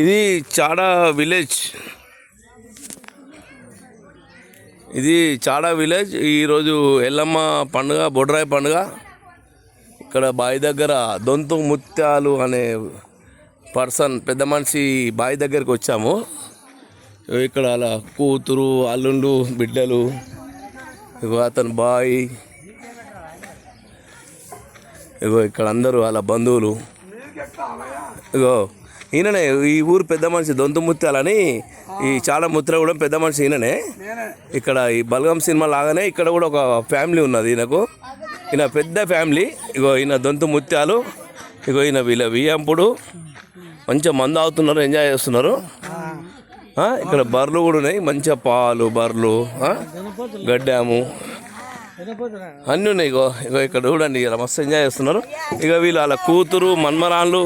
ఇది చాడా విలేజ్. ఇది చాడా విలేజ్. ఈరోజు ఎల్లమ్మ పండుగ, బొడ్రాయి పండుగ. ఇక్కడ బావి దగ్గర దొంతు ముత్యాలు అనే పర్సన్, పెద్ద మనిషి బావి దగ్గరికి వచ్చాము. ఇక్కడ అలా కూతురు, అల్లుండు, బిడ్డలు, ఇగో అతను బాయ్, ఇగో ఇక్కడ అందరూ అలా బంధువులు. ఇగో ఈయననే ఈ ఊరు పెద్ద మనిషి, దొంతు ముత్యాలని. ఈ చాలా ముత్ర కూడా పెద్ద మనిషి ఈయననే. ఇక్కడ ఈ బలగం సినిమా లాగానే ఇక్కడ కూడా ఒక ఫ్యామిలీ ఉన్నది ఈయనకు. ఈయన పెద్ద ఫ్యామిలీ. ఇగో ఈయన దొంతు ముత్యాలు. ఇగో ఈయన వీళ్ళ వియ్యంపుడు. మంచిగా మందు అవుతున్నారు, ఎంజాయ్ చేస్తున్నారు. ఇక్కడ బర్రెలు కూడా ఉన్నాయి, మంచిగా పాలు, బర్రెలు, గడ్డాము అన్నీ ఉన్నాయి. ఇగో ఇగో ఇక్కడ చూడండి, ఇలా మస్తు ఎంజాయ్ చేస్తున్నారు. ఇక వీళ్ళు వాళ్ళ కూతురు, మన్మరాన్లు.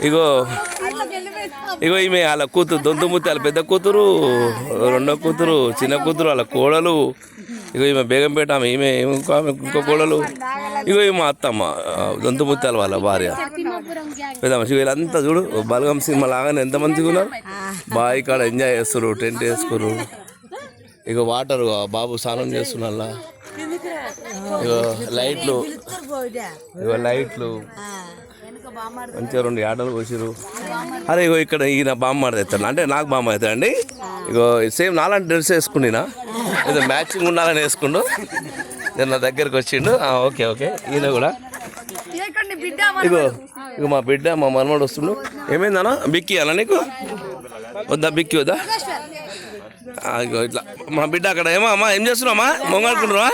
ఇగో ఇగో ఈమె వాళ్ళ కూతురు, దొంతు ముత్యాల పెద్ద కూతురు, రెండో కూతురు, చిన్న కూతురు, వాళ్ళ కోడలు. ఇగో ఈమె బేగంపేట ఆమె, ఈమె ఇంకో కోడలు. ఇగో ఈమె అత్తమ్మ, దొంతు ముత్యాల వాళ్ళ భార్య పెద్ద మనిషి. వీళ్ళంతా చూడు బలగం సినిమా లాగానే ఎంత మంచిగా ఉన్నారు. బావి కాడ ఎంజాయ్ చేస్తారు, టెంట్ వేసుకురు. ఇక వాటర్ బాబు స్నానం చేస్తున్నా. ఇగో లైట్లు, ఇగో లైట్లు మంచిగా 2 ఆటలు పోసిరు. అరే ఇగో ఇక్కడ ఈయన బామ్మ తెస్తాను అంటే నాకు బామ్మ అవుతాడండి. ఇగో సేమ్ నాలాంటి డ్రెస్ వేసుకుండినా, ఏదో మ్యాచింగ్ ఉండాలని వేసుకుండు. నేను నా దగ్గరకు వచ్చిండు. Okay okay. ఈయన కూడా ఇగో ఇగో మా బిడ్డ, మా మనమడు వస్తుండు. ఏమైందన్నా, బిక్కి అన్న నీకు వద్దా? బిక్కి వద్దా? ఇగో ఇట్లా మా బిడ్డ అక్కడ. ఏమో అమ్మా, ఏం చేస్తున్నావమ్మా? మొంగాడుకుంటున్నావా?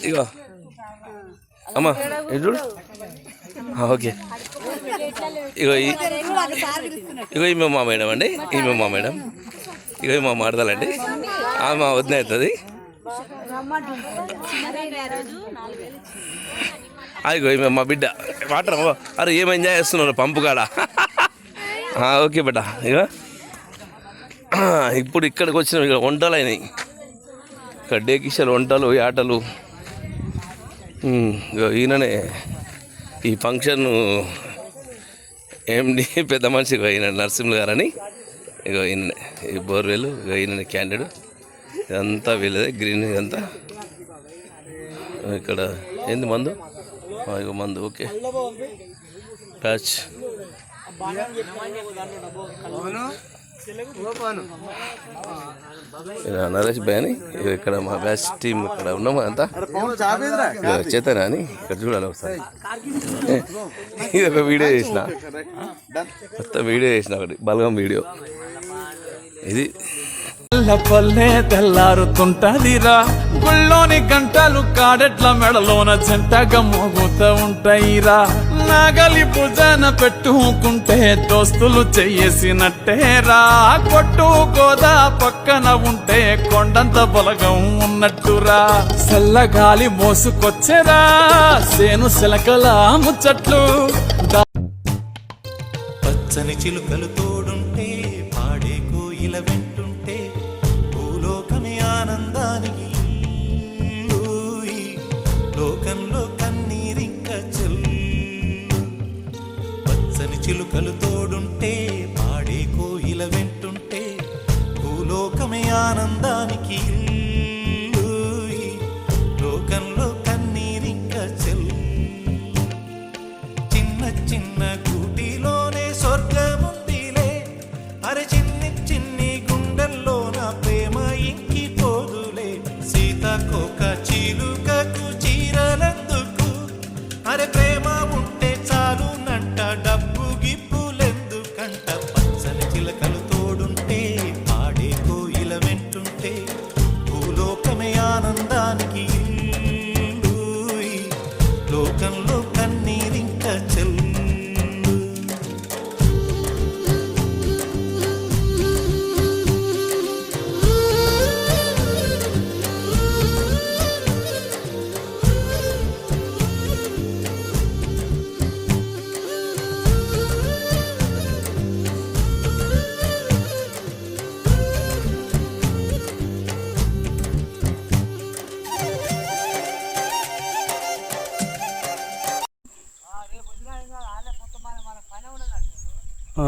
ఇగో అమ్మా ఇది చూడు. ఓకే. ఇగో ఇగో ఈమె మా మేడం అండి, ఈమె మా మేడం. ఇగో మా మాడదాలండి, ఆమె మా వదిన అవుతుంది. అదిగో ఈమె మా బిడ్డ. వాటర్ అరే ఏం ఎంజాయ్ చేస్తున్నారు పంపు కాడ. ఓకే బిడ్డ. ఇక ఇప్పుడు ఇక్కడికి వచ్చిన ఇక్కడ వంటలు అయినాయి. ఇక్కడ డేకిషాలు, వంటలు, ఆటలు. ఈయననే ఈ ఫంక్షన్ ఏంటి పెద్ద మనిషి. ఈయన నరసింహ గారని. ఇగో ఈయన ఈ బోర్వెల్. ఇగో ఈయన క్యాండిడ్. ఇదంతా వీళ్ళదే గ్రీన్. ఇదంతా ఇక్కడ ఏంది మందు. ఇగో మందు. ఓకే. ప్యాచ్ నరేష్ భాయ్ అని. ఇక్కడ మా బ్యాచ్ టీం ఇక్కడ ఉన్నాము అంతా. చేతనా అని ఇక్కడ చూడాలి ఒకసారి. ఇది ఒక వీడియో చేసిన, మొత్తం వీడియో చేసిన, ఒకటి బలగం వీడియో. ఇది పల్లె తెల్లారుతుంటదిరా, గుళ్ళోని గంటలు కాడెట్ల మెడలోన జంటగా మోగుతూ ఉంటాయిరా. నాగలి భుజాన పెట్టుకుంటే దోస్తులు చెయ్యేసినట్టేరా. కొట్టు గోదా పక్కన ఉంటే కొండంత బలగం ఉన్నట్టురా. చల్లగాలి మోసుకొచ్చేరా సేను శిలకల ముచ్చట్లు. పచ్చని చిలుకలు తోడుంటే, పాడే కోయిల వెంటుంటే, భూలోకమే ఆనందానికి లోకంలో కన్నీరింక చెల్లు. పచ్చని చిలుకలు తోడుంటే, పాడే కోయిల వెంటుంటే, భూలోకమే ఆనందానికి లోకంలో కన్నీరింక చెల్లు. చిన్న చిన్న కూటిలోనే స్వర్గముందిలే. అరే చిన్ని చిన్ని గుండెల్లో నా ప్రేమ ఇంకిపోదులే. సీతాకోక చిలుకకు చీరలందుకు, అరే ప్రేమ ఉంటే చాలునంట, డబ్బు గిప్పులెందుకంట. పచ్చని చిలకలు తోడుంటే, పాడే కోయిల వెంటుంటే, భూలోకమే ఆనందానికి లోకంలో కన్నీరింక చెల్లు. ఆ.